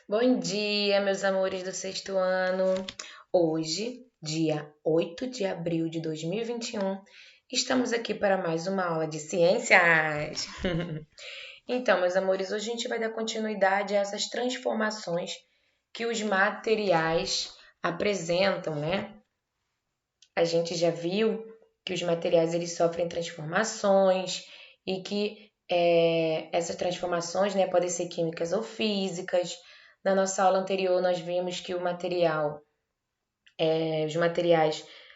Bom dia, meus amores do sexto ano. Hoje, dia 8 de abril de 2021, estamos aqui para mais uma aula de ciências. Então, meus amores, hoje a gente vai dar continuidade a essas transformações que os materiais apresentam, né? A gente já viu que os materiais eles sofrem transformações e que essas transformações, né, podem ser químicas ou físicas. Na nossa aula anterior, nós vimos que os materiais,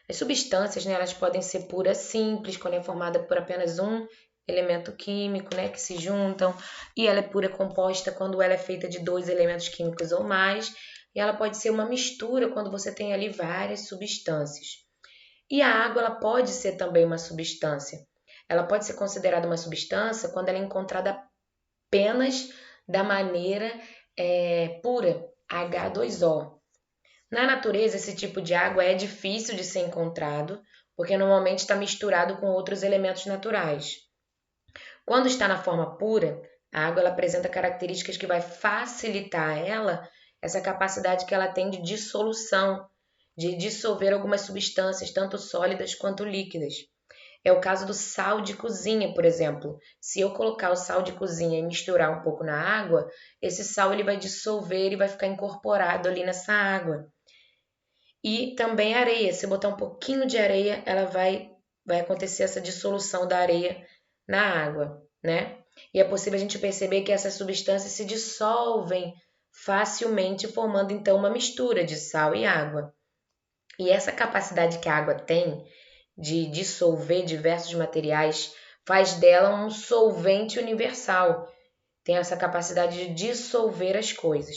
as substâncias, né, elas podem ser puras simples, quando é formada por apenas um elemento químico, né, que se juntam, e ela é pura composta quando ela é feita de dois elementos químicos ou mais, e ela pode ser uma mistura quando você tem ali várias substâncias. E a água ela pode ser também uma substância. Ela pode ser considerada uma substância quando ela é encontrada apenas da maneira pura, H2O. Na natureza, esse tipo de água é difícil de ser encontrado, porque normalmente está misturado com outros elementos naturais. Quando está na forma pura, a água ela apresenta características que vai facilitar a ela essa capacidade que ela tem de dissolução, de dissolver algumas substâncias, tanto sólidas quanto líquidas. É o caso do sal de cozinha, por exemplo. Se eu colocar o sal de cozinha e misturar um pouco na água, esse sal ele vai dissolver e vai ficar incorporado ali nessa água. E também a areia. Se eu botar um pouquinho de areia, ela vai acontecer essa dissolução da areia na água, né? E é possível a gente perceber que essas substâncias se dissolvem facilmente, formando então uma mistura de sal e água. E essa capacidade que a água tem de dissolver diversos materiais faz dela um solvente universal. Tem essa capacidade de dissolver as coisas.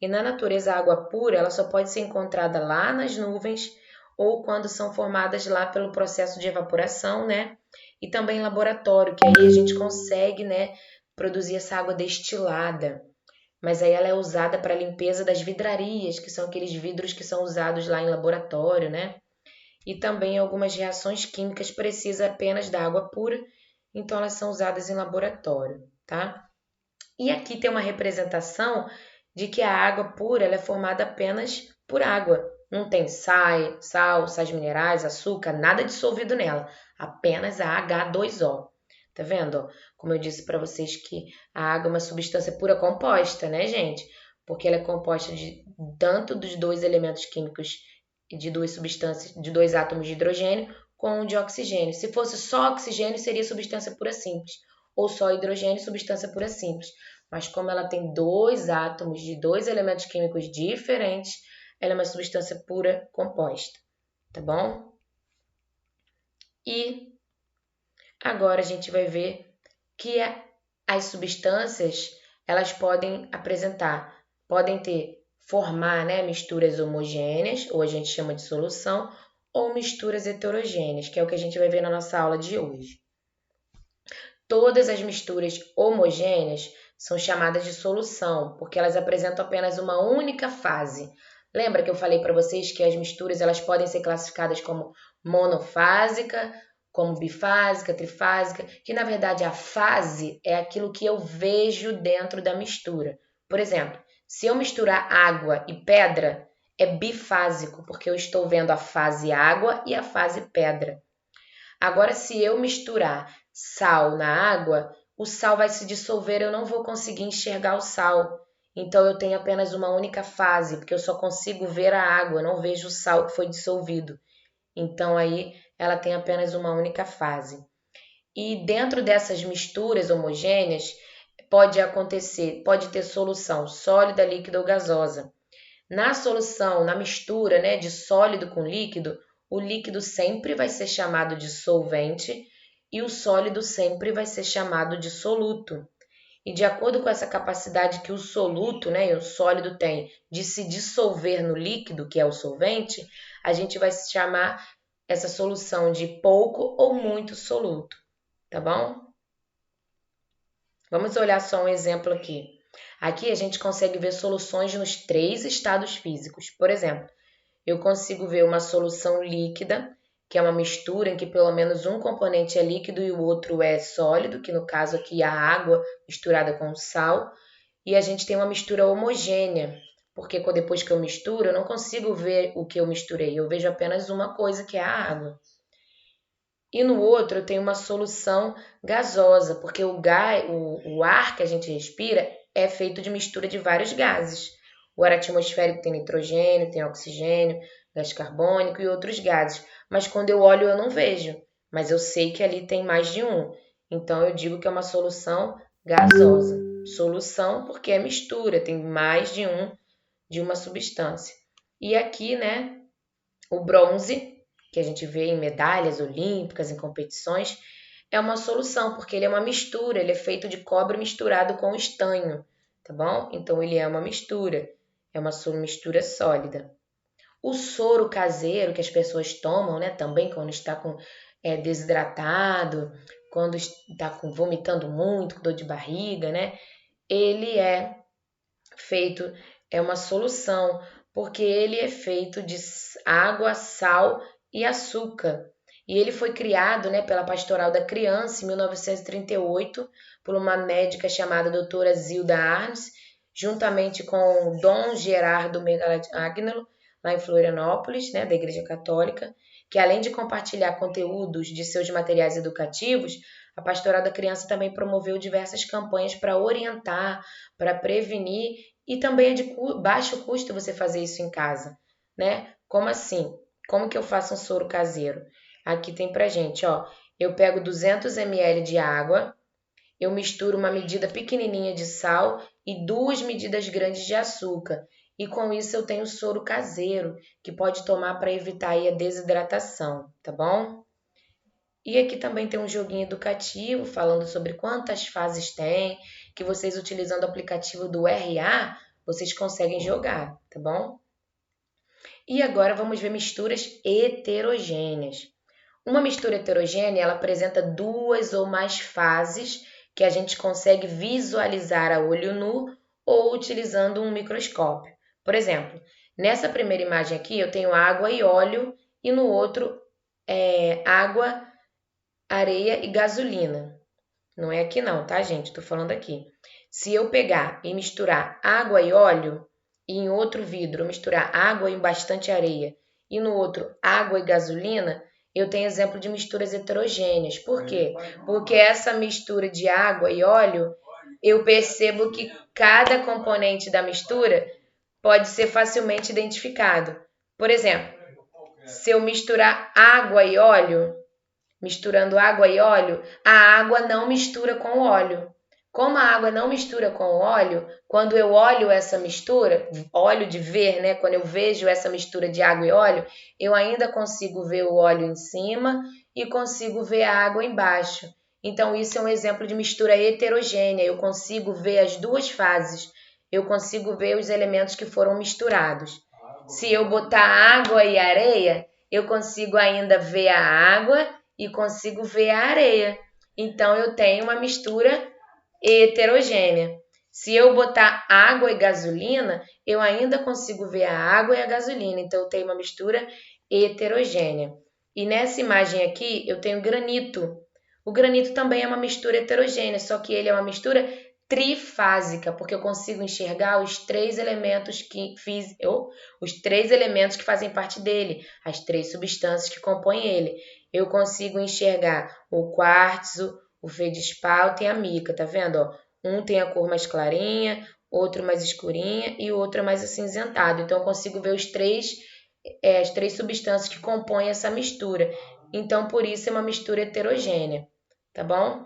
E na natureza, a água pura ela só pode ser encontrada lá nas nuvens ou quando são formadas lá pelo processo de evaporação, né? E também em laboratório, que aí a gente consegue, né, produzir essa água destilada. Mas aí ela é usada para a limpeza das vidrarias, que são aqueles vidros que são usados lá em laboratório, né? E também algumas reações químicas precisam apenas da água pura, então elas são usadas em laboratório, tá? E aqui tem uma representação de que a água pura ela é formada apenas por água. Não tem sal, sais minerais, açúcar, nada dissolvido nela, apenas a H2O. Tá vendo? Como eu disse para vocês que a água é uma substância pura composta, né, gente? Porque ela é composta de tanto dos dois elementos químicos de duas substâncias, de dois átomos de hidrogênio com de oxigênio. Se fosse só oxigênio, seria substância pura simples, ou só hidrogênio, substância pura simples. Mas como ela tem dois átomos de dois elementos químicos diferentes, ela é uma substância pura composta, tá bom? E agora a gente vai ver que as substâncias elas podem formar, né, misturas homogêneas, ou a gente chama de solução, ou misturas heterogêneas, que é o que a gente vai ver na nossa aula de hoje. Todas as misturas homogêneas são chamadas de solução, porque elas apresentam apenas uma única fase. Lembra que eu falei para vocês que as misturas elas podem ser classificadas como monofásica, como bifásica, trifásica, que na verdade a fase é aquilo que eu vejo dentro da mistura. Por exemplo, se eu misturar água e pedra, é bifásico, porque eu estou vendo a fase água e a fase pedra. Agora, se eu misturar sal na água, o sal vai se dissolver, eu não vou conseguir enxergar o sal. Então, eu tenho apenas uma única fase, porque eu só consigo ver a água, não vejo o sal que foi dissolvido. Então, aí ela tem apenas uma única fase. E dentro dessas misturas homogêneas, pode ter solução sólida, líquida ou gasosa. Na solução, na mistura, né, de sólido com líquido, o líquido sempre vai ser chamado de solvente e o sólido sempre vai ser chamado de soluto. E de acordo com essa capacidade que o soluto, né, e o sólido tem de se dissolver no líquido, que é o solvente, a gente vai chamar essa solução de pouco ou muito soluto, tá bom? Vamos olhar só um exemplo aqui. Aqui a gente consegue ver soluções nos três estados físicos. Por exemplo, eu consigo ver uma solução líquida, que é uma mistura em que pelo menos um componente é líquido e o outro é sólido, que no caso aqui é a água misturada com sal. e a gente tem uma mistura homogênea, porque depois que eu misturo, eu não consigo ver o que eu misturei, eu vejo apenas uma coisa, que é a água. E no outro eu tenho uma solução gasosa, porque o ar que a gente respira é feito de mistura de vários gases. O ar atmosférico tem nitrogênio, tem oxigênio, gás carbônico e outros gases. Mas quando eu olho eu não vejo, mas eu sei que ali tem mais de um. Então eu digo que é uma solução gasosa. Solução porque é mistura, tem mais de uma substância. E aqui, né, o bronze, que a gente vê em medalhas olímpicas, em competições, é uma solução, porque ele é uma mistura, ele é feito de cobre misturado com estanho, tá bom? Então ele é uma mistura mistura sólida. O soro caseiro que as pessoas tomam, né, também quando está desidratado, quando está vomitando muito, com dor de barriga, né, ele feito, é uma solução, porque ele é feito de água, sal e açúcar. E ele foi criado, né, pela Pastoral da Criança em 1938 por uma médica chamada doutora Zilda Arnes, juntamente com Dom Gerardo Megalagnolo, lá em Florianópolis, né, da Igreja Católica, que além de compartilhar conteúdos de seus materiais educativos, a Pastoral da Criança também promoveu diversas campanhas para orientar, para prevenir, e também é de baixo custo você fazer isso em casa, né? Como assim? Como que eu faço um soro caseiro? Aqui tem pra gente, ó. Eu pego 200 ml de água, eu misturo uma medida pequenininha de sal e 2 medidas grandes de açúcar. E com isso eu tenho soro caseiro, que pode tomar para evitar aí a desidratação, tá bom? E aqui também tem um joguinho educativo falando sobre quantas fases tem, que vocês utilizando o aplicativo do RA, vocês conseguem jogar, tá bom? E agora vamos ver misturas heterogêneas. Uma mistura heterogênea, ela apresenta duas ou mais fases que a gente consegue visualizar a olho nu ou utilizando um microscópio. Por exemplo, nessa primeira imagem aqui eu tenho água e óleo e no outro água, areia e gasolina. Não é aqui não, tá, gente? Tô falando aqui. Se eu pegar e misturar água e óleo, e em outro vidro eu misturar água e bastante areia, e no outro água e gasolina, eu tenho exemplo de misturas heterogêneas. Por quê? Porque essa mistura de água e óleo, eu percebo que cada componente da mistura pode ser facilmente identificado. Por exemplo, se eu misturar água e óleo, misturando água e óleo, a água não mistura com o óleo. Como a água não mistura com o óleo, quando eu olho essa mistura, óleo de ver, né? Quando eu vejo essa mistura de água e óleo, eu ainda consigo ver o óleo em cima e consigo ver a água embaixo. Então, isso é um exemplo de mistura heterogênea. Eu consigo ver as duas fases. Eu consigo ver os elementos que foram misturados. Se eu botar água e areia, eu consigo ainda ver a água e consigo ver a areia. Então eu tenho uma mistura heterogênea. Se eu botar água e gasolina, eu ainda consigo ver a água e a gasolina. Então eu tenho uma mistura heterogênea. E nessa imagem aqui eu tenho granito. O granito também é uma mistura heterogênea, só que ele é uma mistura trifásica, porque eu consigo enxergar os três elementos os três elementos que fazem parte dele, as três substâncias que compõem ele. Eu consigo enxergar o quartzo, o feldspar e a mica, tá vendo? Ó? Um tem a cor mais clarinha, outro mais escurinha e o outro é mais acinzentado. Então eu consigo ver as três substâncias que compõem essa mistura. Então por isso é uma mistura heterogênea, tá bom?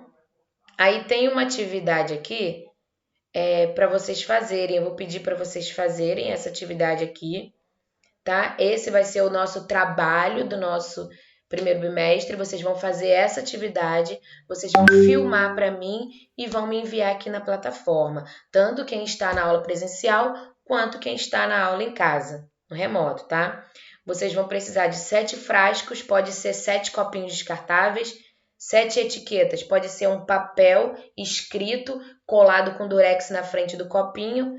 Aí tem uma atividade aqui para vocês fazerem. Eu vou pedir para vocês fazerem essa atividade aqui, tá? Esse vai ser o nosso trabalho do nosso primeiro bimestre. Vocês vão fazer essa atividade, vocês vão filmar para mim e vão me enviar aqui na plataforma, tanto quem está na aula presencial quanto quem está na aula em casa, no remoto, tá? Vocês vão precisar de 7 frascos, pode ser 7 copinhos descartáveis, 7 etiquetas, pode ser um papel escrito, colado com durex na frente do copinho,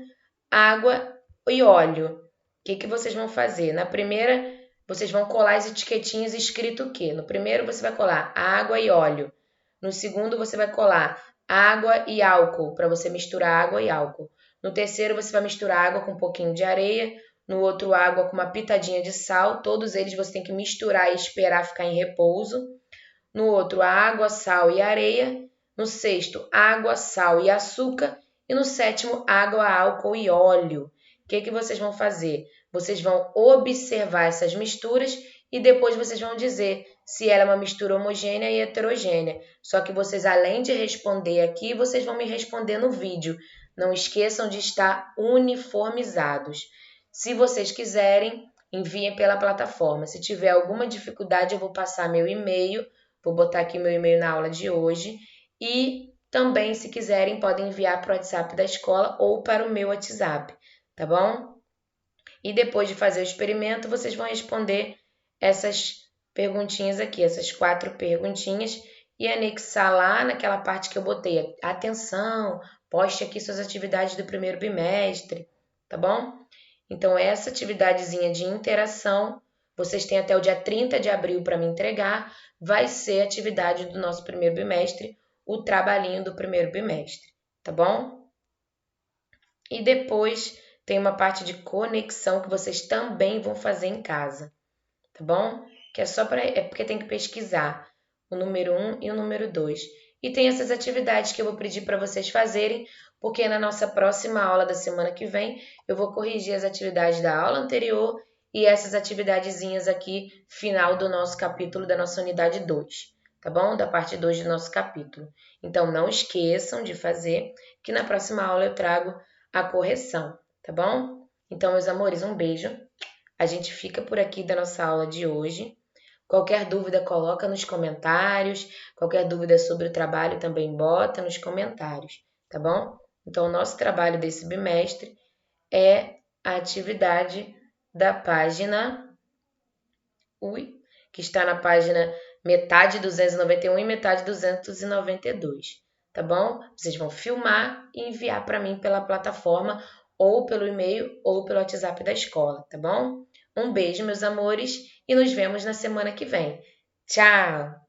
água e óleo. O que vocês vão fazer? Na primeira, vocês vão colar as etiquetinhas escrito o quê? No primeiro, você vai colar água e óleo. No segundo, você vai colar água e álcool, para você misturar água e álcool. No terceiro, você vai misturar água com um pouquinho de areia. No outro, água com uma pitadinha de sal. Todos eles você tem que misturar e esperar ficar em repouso. No outro, água, sal e areia. No sexto, água, sal e açúcar. E no sétimo, água, álcool e óleo. O que vocês vão fazer? Vocês vão observar essas misturas e depois vocês vão dizer se ela é uma mistura homogênea e heterogênea. Só que vocês, além de responder aqui, vocês vão me responder no vídeo. Não esqueçam de estar uniformizados. Se vocês quiserem, enviem pela plataforma. Se tiver alguma dificuldade, eu vou passar meu e-mail. Vou botar aqui meu e-mail na aula de hoje. E também, se quiserem, podem enviar para o WhatsApp da escola ou para o meu WhatsApp, tá bom? E depois de fazer o experimento, vocês vão responder essas perguntinhas aqui, essas 4 perguntinhas, e anexar lá naquela parte que eu botei. Atenção, poste aqui suas atividades do primeiro bimestre, tá bom? Então, essa atividadezinha de interação, vocês têm até o dia 30 de abril para me entregar, vai ser a atividade do nosso primeiro bimestre, o trabalhinho do primeiro bimestre, tá bom? E depois tem uma parte de conexão que vocês também vão fazer em casa, tá bom? Que é porque tem que pesquisar o número 1 e o número 2. E tem essas atividades que eu vou pedir para vocês fazerem, porque na nossa próxima aula da semana que vem eu vou corrigir as atividades da aula anterior e essas atividadezinhas aqui, final do nosso capítulo da nossa unidade 2, tá bom? Da parte 2 do nosso capítulo. Então, não esqueçam de fazer, que na próxima aula eu trago a correção, tá bom? Então, meus amores, um beijo. A gente fica por aqui da nossa aula de hoje. Qualquer dúvida, coloca nos comentários. Qualquer dúvida sobre o trabalho, também bota nos comentários, tá bom? Então, o nosso trabalho desse bimestre é a atividade da página... que está na página metade 291 e metade 292, tá bom? Vocês vão filmar e enviar para mim pela plataforma ou pelo e-mail ou pelo WhatsApp da escola, tá bom? Um beijo, meus amores, e nos vemos na semana que vem. Tchau!